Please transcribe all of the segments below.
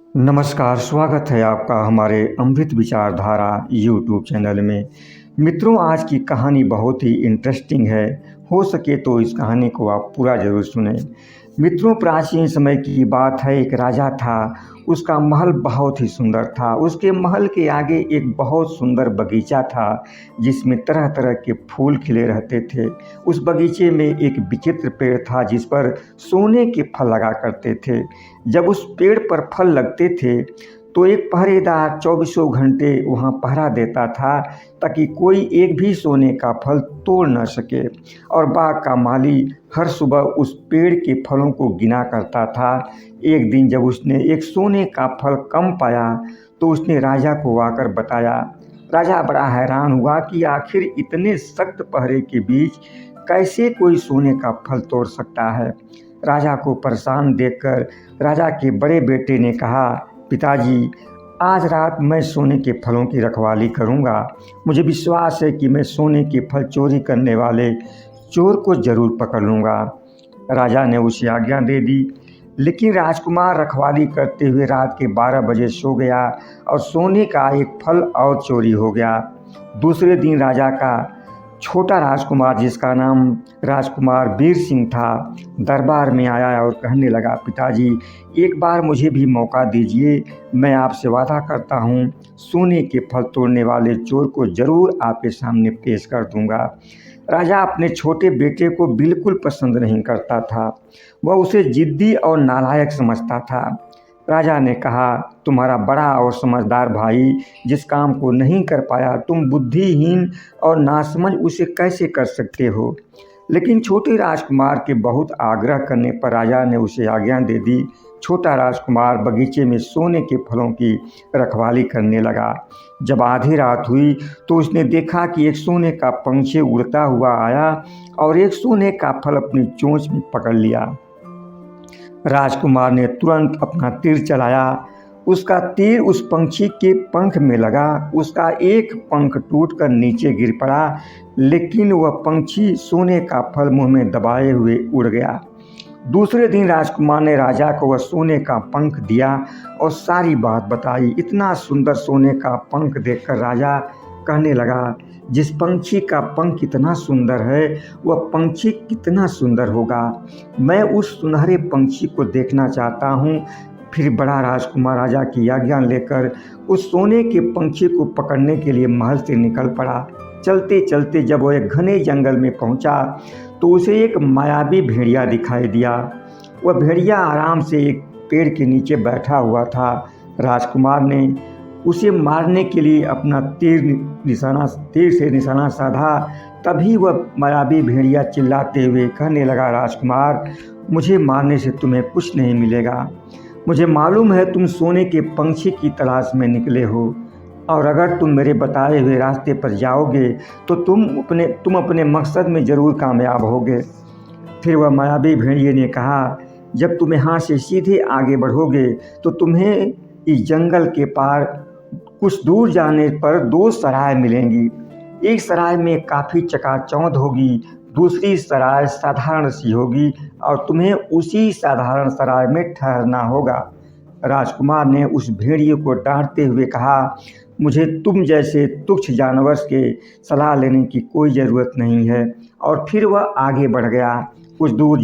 नमस्कार, स्वागत है आपका हमारे अमृत विचारधारा यूट्यूब चैनल में। मित्रों, आज की कहानी बहुत ही इंटरेस्टिंग है। हो सके तो इस कहानी को आप पूरा ज़रूर सुनें। मित्रों, प्राचीन समय की बात है। एक राजा था। उसका महल बहुत ही सुंदर था। उसके महल के आगे एक बहुत सुंदर बगीचा था जिसमें तरह तरह के फूल खिले रहते थे। उस बगीचे में एक विचित्र पेड़ था जिस पर सोने के फल लगा करते थे। जब उस पेड़ पर फल लगते थे तो एक पहरेदार चौबीसों घंटे वहाँ पहरा देता था ताकि कोई एक भी सोने का फल तोड़ न सके। और बाग का माली हर सुबह उस पेड़ के फलों को गिना करता था। एक दिन जब उसने एक सोने का फल कम पाया तो उसने राजा को आकर बताया। राजा बड़ा हैरान हुआ कि आखिर इतने सख्त पहरे के बीच कैसे कोई सोने का फल तोड़ सकता है। राजा को परेशान देखकर राजा के बड़े बेटे ने कहा, पिताजी, आज रात मैं सोने के फलों की रखवाली करूंगा। मुझे विश्वास है कि मैं सोने के फल चोरी करने वाले चोर को ज़रूर पकड़ लूँगा। राजा ने उसे आज्ञा दे दी, लेकिन राजकुमार रखवाली करते हुए रात के 12 बजे सो गया और सोने का एक फल और चोरी हो गया। दूसरे दिन राजा का छोटा राजकुमार, जिसका नाम राजकुमार वीर सिंह था, दरबार में आया और कहने लगा, पिताजी, एक बार मुझे भी मौका दीजिए। मैं आपसे वादा करता हूँ, सोने के फल तोड़ने वाले चोर को ज़रूर आपके सामने पेश कर दूँगा। राजा अपने छोटे बेटे को बिल्कुल पसंद नहीं करता था। वह उसे जिद्दी और नालायक समझता था। राजा ने कहा, तुम्हारा बड़ा और समझदार भाई जिस काम को नहीं कर पाया, तुम बुद्धिहीन और नासमझ उसे कैसे कर सकते हो। लेकिन छोटे राजकुमार के बहुत आग्रह करने पर राजा ने उसे आज्ञा दे दी। छोटा राजकुमार बगीचे में सोने के फलों की रखवाली करने लगा। जब आधी रात हुई तो उसने देखा कि एक सोने का पंछी उड़ता हुआ आया और एक सोने का फल अपनी चोंच में पकड़ लिया। राजकुमार ने तुरंत अपना तीर चलाया। उसका तीर उस पंछी के पंख में लगा। उसका एक पंख टूटकर नीचे गिर पड़ा, लेकिन वह पंछी सोने का फल मुंह में दबाए हुए उड़ गया। दूसरे दिन राजकुमार ने राजा को वह सोने का पंख दिया और सारी बात बताई। इतना सुंदर सोने का पंख देखकर राजा कहने लगा, जिस पंछी का पंख इतना सुंदर है, वह पंछी कितना सुंदर होगा। मैं उस सुनहरे पंछी को देखना चाहता हूँ। फिर बड़ा राजकुमार राजा की आज्ञा लेकर उस सोने के पंछी को पकड़ने के लिए महल से निकल पड़ा। चलते चलते जब वह एक घने जंगल में पहुँचा तो उसे एक मायावी भेड़िया दिखाई दिया। वह भेड़िया आराम से एक पेड़ के नीचे बैठा हुआ था। राजकुमार ने उसे मारने के लिए अपना तीर से निशाना साधा। तभी वह मायावी भेड़िया चिल्लाते हुए कहने लगा, राजकुमार, मुझे मारने से तुम्हें कुछ नहीं मिलेगा। मुझे मालूम है तुम सोने के पंछी की तलाश में निकले हो, और अगर तुम मेरे बताए हुए रास्ते पर जाओगे तो तुम अपने मकसद में ज़रूर कामयाब होगे। फिर वह मायावी भेड़िए ने कहा, जब तुम यहाँ से सीधे आगे बढ़ोगे तो तुम्हें इस जंगल के पार कुछ दूर जाने पर दो सराय मिलेंगी। एक सराय में काफ़ी चकाचौंध होगी, दूसरी सराय साधारण सी होगी, और तुम्हें उसी साधारण सराय में ठहरना होगा। राजकुमार ने उस भेड़िए को डांटते हुए कहा, मुझे तुम जैसे तुच्छ जानवर के सलाह लेने की कोई ज़रूरत नहीं है। और फिर वह आगे बढ़ गया। कुछ दूर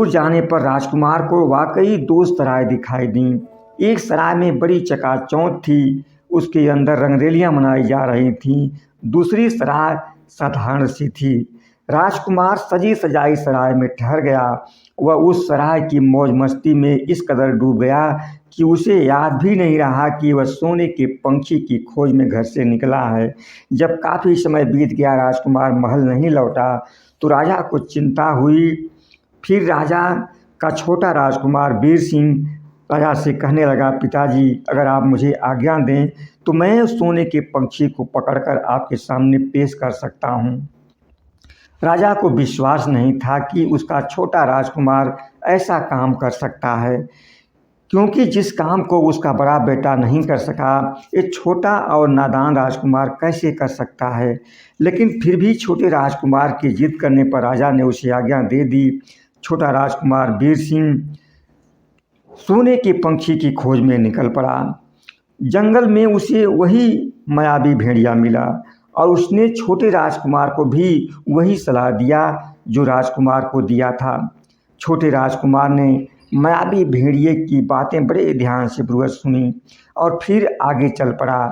जाने पर राजकुमार को वाकई दो सराय दिखाई दीं। एक सराय में बड़ी चकाचौंध थी, उसके अंदर रंगरेलियां मनाई जा रही थीं। दूसरी सराय साधारण सी थी। राजकुमार सजी सजाई सराय में ठहर गया। वह उस सराय की मौज मस्ती में इस कदर डूब गया कि उसे याद भी नहीं रहा कि वह सोने के पंछी की खोज में घर से निकला है। जब काफ़ी समय बीत गया, राजकुमार महल नहीं लौटा तो राजा को चिंता हुई। फिर राजा का छोटा राजकुमार वीर सिंह राजा से कहने लगा, पिताजी, अगर आप मुझे आज्ञा दें तो मैं उस सोने के पंछी को पकड़कर आपके सामने पेश कर सकता हूँ। राजा को विश्वास नहीं था कि उसका छोटा राजकुमार ऐसा काम कर सकता है, क्योंकि जिस काम को उसका बड़ा बेटा नहीं कर सका, एक छोटा और नादान राजकुमार कैसे कर सकता है। लेकिन फिर भी छोटे राजकुमार की जिद करने पर राजा ने उसे आज्ञा दे दी। छोटा राजकुमार वीर सिंह सोने के पंछी की खोज में निकल पड़ा। जंगल में उसे वही मायावी भेड़िया मिला और उसने छोटे राजकुमार को भी वही सलाह दिया जो राजकुमार को दिया था। छोटे राजकुमार ने मायावी भेड़िए की बातें बड़े ध्यान से पूर्वक सुनी और फिर आगे चल पड़ा।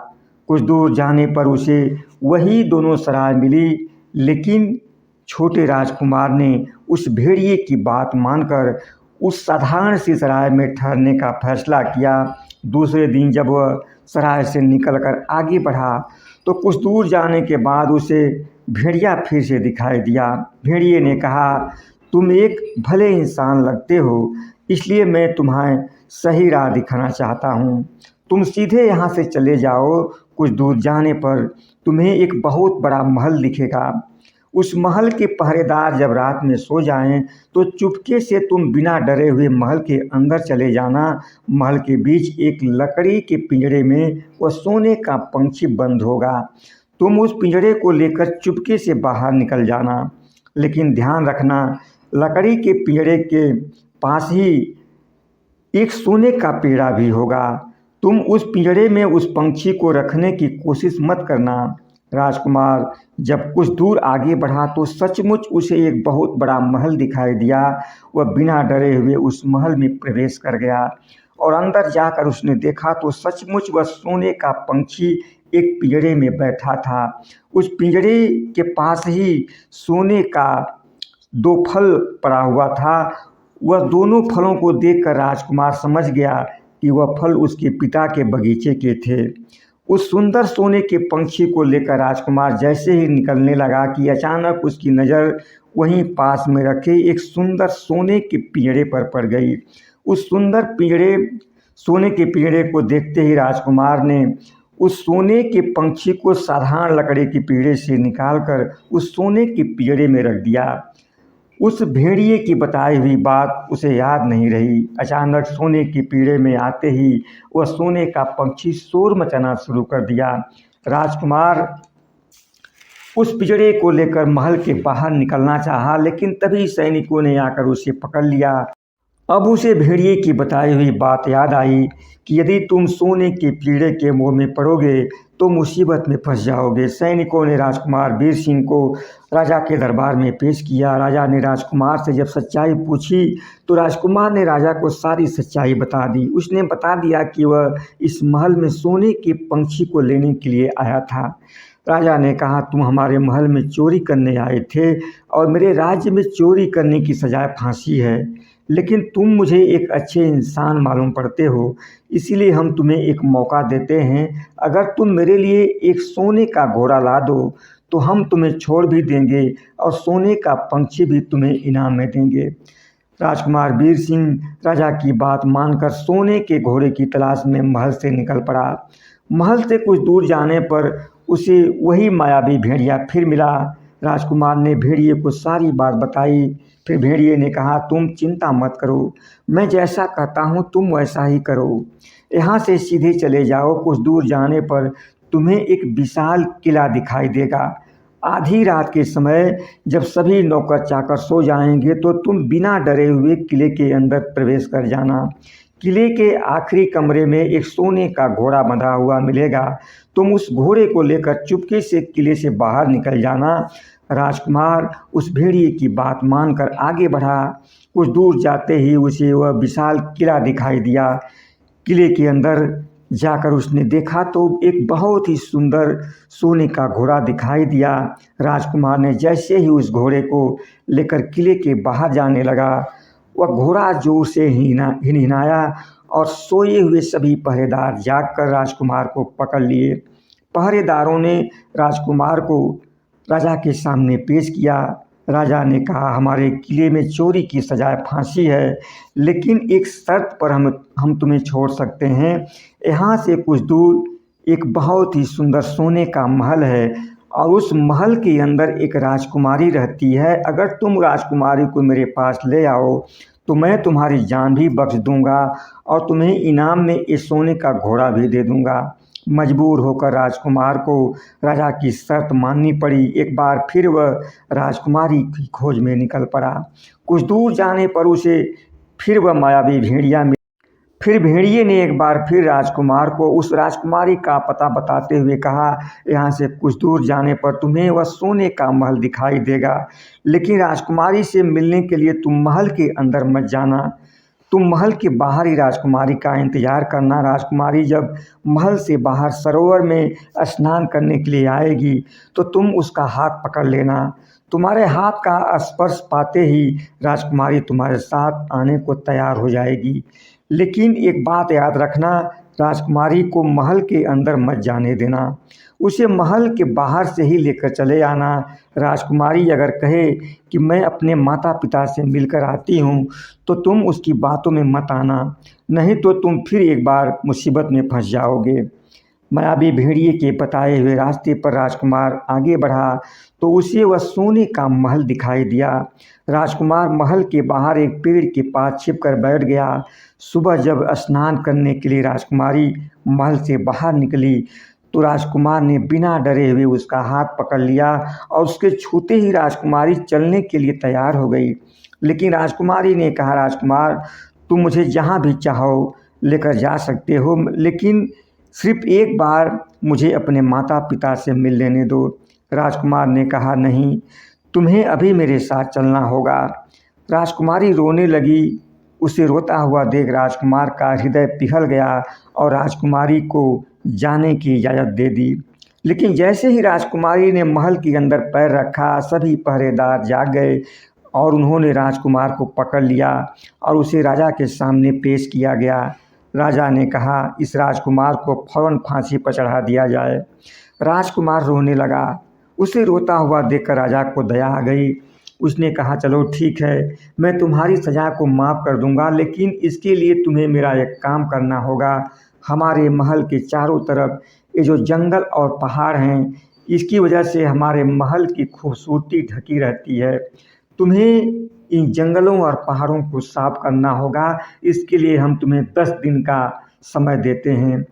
कुछ दूर जाने पर उसे वही दोनों सराय मिली, लेकिन छोटे राजकुमार ने उस भेड़िए की बात मानकर उस साधारण सी सराय में ठहरने का फैसला किया। दूसरे दिन जब वह सराय से निकलकर आगे बढ़ा तो कुछ दूर जाने के बाद उसे भेड़िया फिर से दिखाई दिया। भेड़िए ने कहा, तुम एक भले इंसान लगते हो, इसलिए मैं तुम्हें सही राह दिखाना चाहता हूँ। तुम सीधे यहाँ से चले जाओ। कुछ दूर जाने पर तुम्हें एक बहुत बड़ा महल दिखेगा। उस महल के पहरेदार जब रात में सो जाएं तो चुपके से तुम बिना डरे हुए महल के अंदर चले जाना। महल के बीच एक लकड़ी के पिंजरे में वह सोने का पंछी बंद होगा। तुम उस पिंजरे को लेकर चुपके से बाहर निकल जाना, लेकिन ध्यान रखना, लकड़ी के पिंजरे के पास ही एक सोने का पेड़ा भी होगा। तुम उस पिंजरे में उस पंछी को रखने की कोशिश मत करना। राजकुमार जब कुछ दूर आगे बढ़ा तो सचमुच उसे एक बहुत बड़ा महल दिखाई दिया। वह बिना डरे हुए उस महल में प्रवेश कर गया और अंदर जाकर उसने देखा तो सचमुच वह सोने का पंछी एक पिंजरे में बैठा था। उस पिंजरे के पास ही सोने का 2 फल पड़ा हुआ था। वह दोनों फलों को देखकर राजकुमार समझ गया कि वह फल उसके पिता के बगीचे के थे। उस सुंदर सोने के पंछी को लेकर राजकुमार जैसे ही निकलने लगा कि अचानक उसकी नज़र वहीं पास में रखे एक सुंदर सोने के पिंजरे पर पड़ गई। उस सुंदर सोने के पिंजरे को देखते ही राजकुमार ने उस सोने के पंछी को साधारण लकड़ी के पिंजरे से निकालकर उस सोने के पिंजरे में रख दिया। उस भेड़िए की बताई हुई बात उसे याद नहीं रही। अचानक सोने के पिंजरे में आते ही वह सोने का पंछी शोर मचाना शुरू कर दिया। राजकुमार उस पिंजरे को लेकर महल के बाहर निकलना चाहा, लेकिन तभी सैनिकों ने आकर उसे पकड़ लिया। अब उसे भेड़िए की बताई हुई बात याद आई कि यदि तुम सोने के पिंजरे के मोह में पड़ोगे तो मुसीबत में फंस जाओगे। सैनिकों ने राजकुमार वीर सिंह को राजा के दरबार में पेश किया। राजा ने राजकुमार से जब सच्चाई पूछी तो राजकुमार ने राजा को सारी सच्चाई बता दी। उसने बता दिया कि वह इस महल में सोने के पंछी को लेने के लिए आया था। राजा ने कहा, तुम हमारे महल में चोरी करने आए थे और मेरे राज्य में चोरी करने की सजाए फांसी है, लेकिन तुम मुझे एक अच्छे इंसान मालूम पड़ते हो, इसीलिए हम तुम्हें एक मौका देते हैं। अगर तुम मेरे लिए एक सोने का घोड़ा ला दो तो हम तुम्हें छोड़ भी देंगे और सोने का पंछी भी तुम्हें इनाम में देंगे। राजकुमार वीर सिंह राजा की बात मानकर सोने के घोड़े की तलाश में महल से निकल पड़ा। महल से कुछ दूर जाने पर उसे वही मायावी भेड़िया फिर मिला। राजकुमार ने भेड़िए को सारी बात बताई। फिर भेड़िए ने कहा, तुम चिंता मत करो, मैं जैसा कहता हूँ तुम वैसा ही करो। यहाँ से सीधे चले जाओ। कुछ दूर जाने पर तुम्हें एक विशाल किला दिखाई देगा। आधी रात के समय जब सभी नौकर चाकर सो जाएंगे तो तुम बिना डरे हुए किले के अंदर प्रवेश कर जाना। किले के आखिरी कमरे में एक सोने का घोड़ा बंधा हुआ मिलेगा। तुम उस घोड़े को लेकर चुपके से किले से बाहर निकल जाना। राजकुमार उस भेड़िए की बात मानकर आगे बढ़ा। कुछ दूर जाते ही उसे वह विशाल किला दिखाई दिया। किले के अंदर जाकर उसने देखा तो एक बहुत ही सुंदर सोने का घोड़ा दिखाई दिया। राजकुमार ने जैसे ही उस घोड़े को लेकर किले के बाहर जाने लगा, वह घोड़ा जोर से हिनहिनाया और सोए हुए सभी पहरेदार जागकर राजकुमार को पकड़ लिए। पहरेदारों ने राजकुमार को राजा के सामने पेश किया। राजा ने कहा, हमारे किले में चोरी की सजाए फांसी है, लेकिन एक शर्त पर हम तुम्हें छोड़ सकते हैं। यहाँ से कुछ दूर एक बहुत ही सुंदर सोने का महल है और उस महल के अंदर एक राजकुमारी रहती है। अगर तुम राजकुमारी को मेरे पास ले आओ तो मैं तुम्हारी जान भी बख्श दूंगा और तुम्हें इनाम में इस सोने का घोड़ा भी दे दूंगा। मजबूर होकर राजकुमार को राजा की शर्त माननी पड़ी। एक बार फिर वह राजकुमारी की खोज में निकल पड़ा। कुछ दूर जाने पर उसे फिर वह मायावी भेड़िया मिली। फिर भेड़िए ने एक बार फिर राजकुमार को उस राजकुमारी का पता बताते हुए कहा, यहाँ से कुछ दूर जाने पर तुम्हें वह सोने का महल दिखाई देगा, लेकिन राजकुमारी से मिलने के लिए तुम महल के अंदर मत जाना। तुम महल के बाहर ही राजकुमारी का इंतज़ार करना। राजकुमारी जब महल से बाहर सरोवर में स्नान करने के लिए आएगी तो तुम उसका हाथ पकड़ लेना। तुम्हारे हाथ का स्पर्श पाते ही राजकुमारी तुम्हारे साथ आने को तैयार हो जाएगी। लेकिन एक बात याद रखना, राजकुमारी को महल के अंदर मत जाने देना, उसे महल के बाहर से ही लेकर चले आना। राजकुमारी अगर कहे कि मैं अपने माता पिता से मिलकर आती हूँ तो तुम उसकी बातों में मत आना, नहीं तो तुम फिर एक बार मुसीबत में फंस जाओगे। मायावी भेड़िए के बताए हुए रास्ते पर राजकुमार आगे बढ़ा तो उसे वह सोने का महल दिखाई दिया। राजकुमार महल के बाहर एक पेड़ के पास छिपकर बैठ गया। सुबह जब स्नान करने के लिए राजकुमारी महल से बाहर निकली तो राजकुमार ने बिना डरे हुए उसका हाथ पकड़ लिया और उसके छूते ही राजकुमारी चलने के लिए तैयार हो गई। लेकिन राजकुमारी ने कहा, राजकुमार तुम मुझे जहाँ भी चाहो लेकर जा सकते हो, लेकिन सिर्फ एक बार मुझे अपने माता पिता से मिल लेने दो। राजकुमार ने कहा, नहीं, तुम्हें अभी मेरे साथ चलना होगा। राजकुमारी रोने लगी। उसे रोता हुआ देख राजकुमार का हृदय पिघल गया और राजकुमारी को जाने की इजाज़त दे दी। लेकिन जैसे ही राजकुमारी ने महल के अंदर पैर रखा, सभी पहरेदार जाग गए और उन्होंने राजकुमार को पकड़ लिया और उसे राजा के सामने पेश किया गया। राजा ने कहा, इस राजकुमार को फौरन फांसी पर चढ़ा दिया जाए। राजकुमार रोने लगा। उसे रोता हुआ देखकर राजा को दया आ गई। उसने कहा, चलो ठीक है, मैं तुम्हारी सज़ा को माफ़ कर दूंगा, लेकिन इसके लिए तुम्हें मेरा एक काम करना होगा। हमारे महल के चारों तरफ ये जो जंगल और पहाड़ हैं, इसकी वजह से हमारे महल की खूबसूरती ढकी रहती है। तुम्हें इन जंगलों और पहाड़ों को साफ करना होगा। इसके लिए हम तुम्हें 10 दिन का समय देते हैं।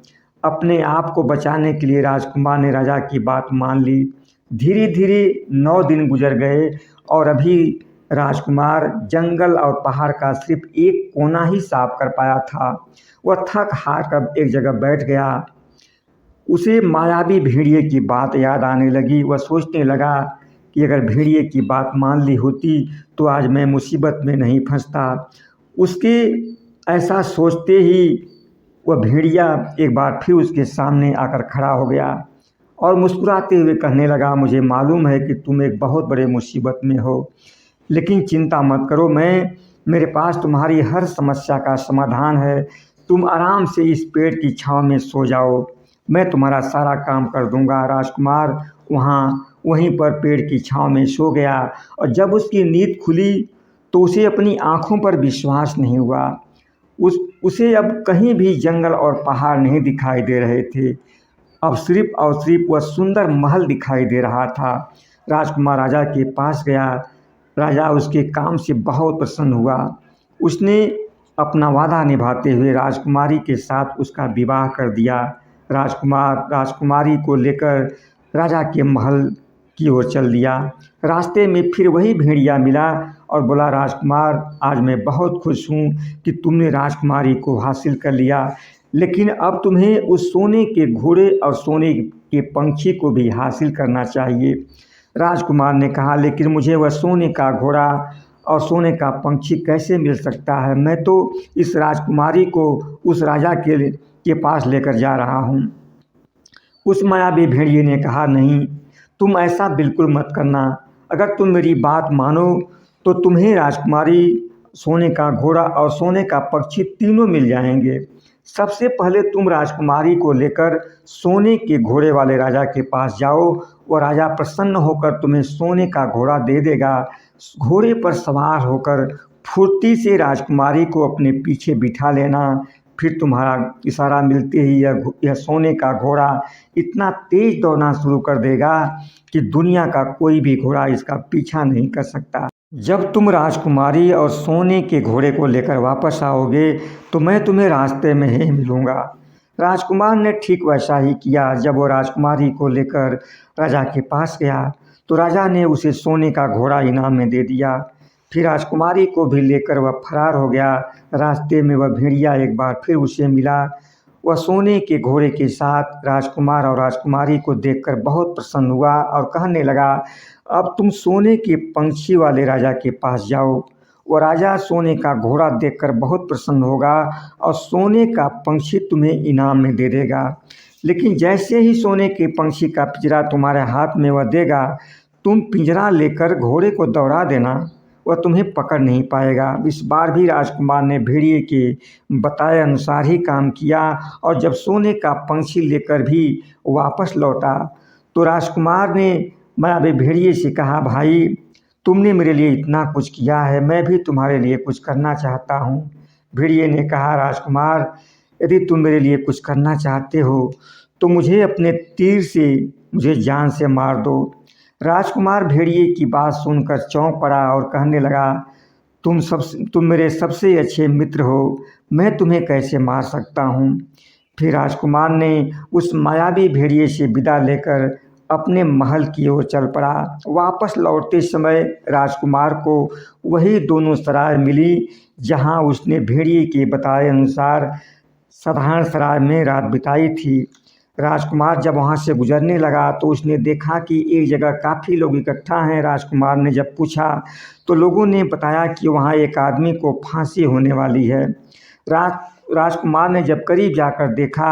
अपने आप को बचाने के लिए राजकुमार ने राजा की बात मान ली। धीरे धीरे 9 दिन गुजर गए और अभी राजकुमार जंगल और पहाड़ का सिर्फ एक कोना ही साफ कर पाया था। वह थक हार कर एक जगह बैठ गया। उसे मायावी भेड़िए की बात याद आने लगी। वह सोचने लगा कि अगर भेड़िए की बात मान ली होती तो आज मैं मुसीबत में नहीं फंसता। उसके ऐसा सोचते ही वह भेड़िया एक बार फिर उसके सामने आकर खड़ा हो गया और मुस्कुराते हुए कहने लगा, मुझे मालूम है कि तुम एक बहुत बड़े मुसीबत में हो, लेकिन चिंता मत करो, मेरे पास तुम्हारी हर समस्या का समाधान है। तुम आराम से इस पेड़ की छाँव में सो जाओ, मैं तुम्हारा सारा काम कर दूंगा। राजकुमार वहीं पर पेड़ की छाँव में सो गया और जब उसकी नींद खुली तो उसे अपनी आँखों पर विश्वास नहीं हुआ। उसे अब कहीं भी जंगल और पहाड़ नहीं दिखाई दे रहे थे। अब सिर्फ और सिर्फ वह सुंदर महल दिखाई दे रहा था। राजकुमार राजा के पास गया। राजा उसके काम से बहुत प्रसन्न हुआ। उसने अपना वादा निभाते हुए राजकुमारी के साथ उसका विवाह कर दिया। राजकुमार राजकुमारी को लेकर राजा के महल की ओर चल दिया। रास्ते में फिर वही भेड़िया मिला और बोला, राजकुमार आज मैं बहुत खुश हूँ कि तुमने राजकुमारी को हासिल कर लिया, लेकिन अब तुम्हें उस सोने के घोड़े और सोने के पंछी को भी हासिल करना चाहिए। राजकुमार ने कहा, लेकिन मुझे वह सोने का घोड़ा और सोने का पंछी कैसे मिल सकता है? मैं तो इस राजकुमारी को उस राजा के पास लेकर जा रहा हूँ। उस मायावी भेड़िए ने कहा, नहीं, तुम ऐसा बिल्कुल मत करना। अगर तुम मेरी बात मानो तो तुम्हें राजकुमारी, सोने का घोड़ा और सोने का पक्षी तीनों मिल जाएंगे। सबसे पहले तुम राजकुमारी को लेकर सोने के घोड़े वाले राजा के पास जाओ। वो राजा प्रसन्न होकर तुम्हें सोने का घोड़ा दे देगा। घोड़े पर सवार होकर फुर्ती से राजकुमारी को अपने पीछे बिठा लेना। फिर तुम्हारा इशारा मिलते ही यह सोने का घोड़ा इतना तेज दौड़ना शुरू कर देगा कि दुनिया का कोई भी घोड़ा इसका पीछा नहीं कर सकता। जब तुम राजकुमारी और सोने के घोड़े को लेकर वापस आओगे तो मैं तुम्हें रास्ते में ही मिलूँगा। राजकुमार ने ठीक वैसा ही किया। जब वो राजकुमारी को लेकर राजा के पास गया तो राजा ने उसे सोने का घोड़ा इनाम में दे दिया। फिर राजकुमारी को भी लेकर वह फरार हो गया। रास्ते में वह भेड़िया एक बार फिर उसे मिला। वह सोने के घोड़े के साथ राजकुमार और राजकुमारी को देखकर बहुत प्रसन्न हुआ और कहने लगा, अब तुम सोने के पंछी वाले राजा के पास जाओ। वो राजा सोने का घोड़ा देखकर बहुत प्रसन्न होगा और सोने का पंछी तुम्हें इनाम में दे देगा। लेकिन जैसे ही सोने के पंछी का पिंजरा तुम्हारे हाथ में वह देगा, तुम पिंजरा लेकर घोड़े को दौड़ा देना, वह तुम्हें पकड़ नहीं पाएगा। इस बार भी राजकुमार ने भेड़िए के बताए अनुसार ही काम किया और जब सोने का पंछी लेकर भी वापस लौटा तो राजकुमार ने मायावी भेड़िए से कहा, भाई तुमने मेरे लिए इतना कुछ किया है, मैं भी तुम्हारे लिए कुछ करना चाहता हूँ। भेड़िए ने कहा, राजकुमार यदि तुम मेरे लिए कुछ करना चाहते हो तो मुझे अपने तीर से मुझे जान से मार दो। राजकुमार भेड़िए की बात सुनकर चौंक पड़ा और कहने लगा, तुम मेरे सबसे अच्छे मित्र हो, मैं तुम्हें कैसे मार सकता हूँ। फिर राजकुमार ने उस मायावी भेड़िए से विदा लेकर अपने महल की ओर चल पड़ा। वापस लौटते समय राजकुमार को वही दोनों सराय मिली जहाँ उसने भेड़िए के बताए अनुसार साधारण सराय में रात बिताई थी। राजकुमार जब वहाँ से गुजरने लगा तो उसने देखा कि एक जगह काफ़ी लोग इकट्ठा हैं। राजकुमार ने जब पूछा तो लोगों ने बताया कि वहाँ एक आदमी को फांसी होने वाली है। राजकुमार ने जब करीब जाकर देखा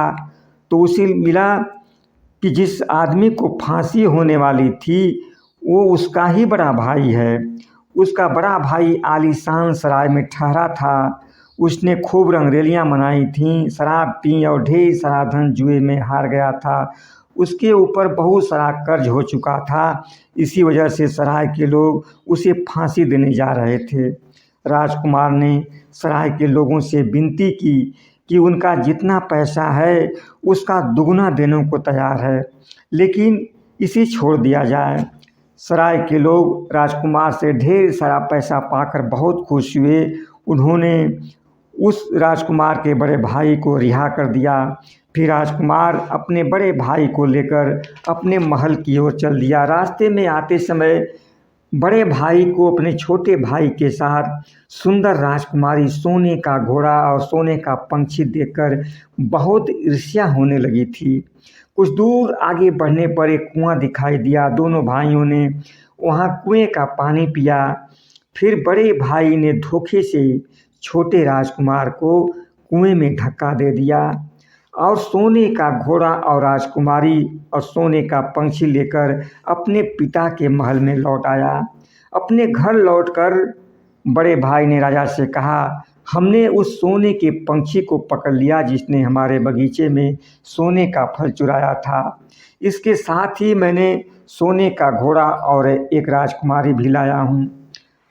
तो उसे मिला कि जिस आदमी को फांसी होने वाली थी वो उसका ही बड़ा भाई है। उसका बड़ा भाई आलीशान सराय में ठहरा था। उसने खूब रंगरेलियाँ मनाई थीं, शराब पी और ढेर सारा धन जुए में हार गया था। उसके ऊपर बहुत सारा कर्ज हो चुका था। इसी वजह से सराय के लोग उसे फांसी देने जा रहे थे। राजकुमार ने सराय के लोगों से विनती की कि उनका जितना पैसा है उसका दुगना देने को तैयार है, लेकिन इसे छोड़ दिया जाए। सराय के लोग राजकुमार से ढेर सारा पैसा पाकर बहुत खुश हुए। उन्होंने उस राजकुमार के बड़े भाई को रिहा कर दिया। फिर राजकुमार अपने बड़े भाई को लेकर अपने महल की ओर चल दिया। रास्ते में आते समय बड़े भाई को अपने छोटे भाई के साथ सुंदर राजकुमारी सोने का घोड़ा और सोने का पंछी देखकर बहुत ईर्ष्या होने लगी थी। कुछ दूर आगे बढ़ने पर एक कुआं दिखाई दिया। दोनों भाइयों ने वहां कुएं का पानी पिया। फिर बड़े भाई ने धोखे से छोटे राजकुमार को कुएं में धक्का दे दिया और सोने का घोड़ा और राजकुमारी और सोने का पंछी लेकर अपने पिता के महल में लौट आया। अपने घर लौटकर बड़े भाई ने राजा से कहा, हमने उस सोने के पंछी को पकड़ लिया जिसने हमारे बगीचे में सोने का फल चुराया था। इसके साथ ही मैंने सोने का घोड़ा और एक राजकुमारी भी लाया हूँ।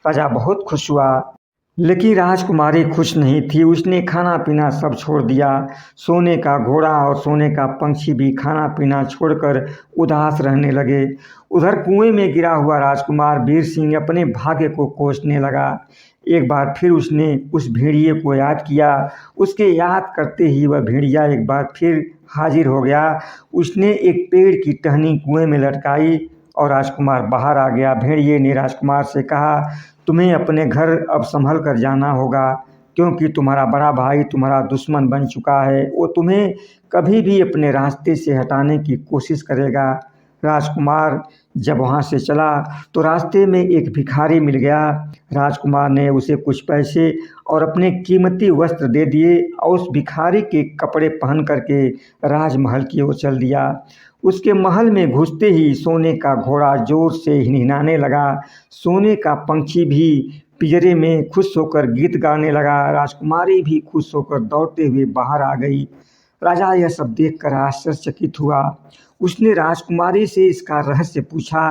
राजा बहुत खुश हुआ, लेकिन राजकुमारी खुश नहीं थी। उसने खाना पीना सब छोड़ दिया। सोने का घोड़ा और सोने का पंछी भी खाना पीना छोड़कर उदास रहने लगे। उधर कुएं में गिरा हुआ राजकुमार वीर सिंह अपने भाग्य को कोसने लगा। एक बार फिर उसने उस भेड़िए को याद किया। उसके याद करते ही वह भेड़िया एक बार फिर हाजिर हो गया। उसने एक पेड़ की टहनी कुएं में लटकाई और राजकुमार बाहर आ गया। भेड़िए ने राजकुमार से कहा, तुम्हें अपने घर अब संभल कर जाना होगा, क्योंकि तुम्हारा बड़ा भाई तुम्हारा दुश्मन बन चुका है। वो तुम्हें कभी भी अपने रास्ते से हटाने की कोशिश करेगा। राजकुमार जब वहाँ से चला तो रास्ते में एक भिखारी मिल गया। राजकुमार ने उसे कुछ पैसे और अपने कीमती वस्त्र दे दिए और उस भिखारी के कपड़े पहन करके राजमहल की ओर चल दिया। उसके महल में घुसते ही सोने का घोड़ा जोर से हिनहिनाने लगा। सोने का पंछी भी पिंजरे में खुश होकर गीत गाने लगा। राजकुमारी भी खुश होकर दौड़ते हुए बाहर आ गई। राजा यह सब देखकर आश्चर्यचकित हुआ। उसने राजकुमारी से इसका रहस्य पूछा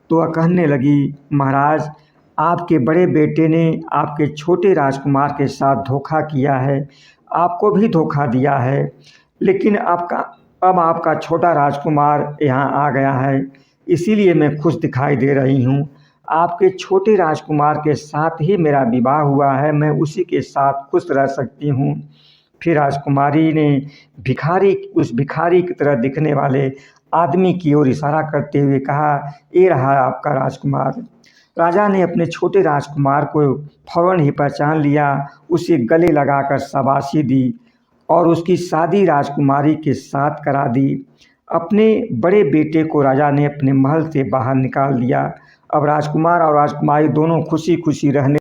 तो वह कहने लगी, महाराज, आपके बड़े बेटे ने आपके छोटे राजकुमार के साथ धोखा किया है, आपको भी धोखा दिया है, लेकिन अब आपका छोटा राजकुमार यहाँ आ गया है, इसीलिए मैं खुश दिखाई दे रही हूँ। आपके छोटे राजकुमार के साथ ही मेरा विवाह हुआ है, मैं उसी के साथ खुश रह सकती हूँ। फिर राजकुमारी ने उस भिखारी की तरह दिखने वाले आदमी की ओर इशारा करते हुए कहा, ये रहा आपका राजकुमार। राजा ने अपने छोटे राजकुमार को फौरन ही पहचान लिया, उसे गले लगाकर शाबाशी दी और उसकी शादी राजकुमारी के साथ करा दी। अपने बड़े बेटे को राजा ने अपने महल से बाहर निकाल दिया। अब राजकुमार और राजकुमारी दोनों खुशी खुशी रहने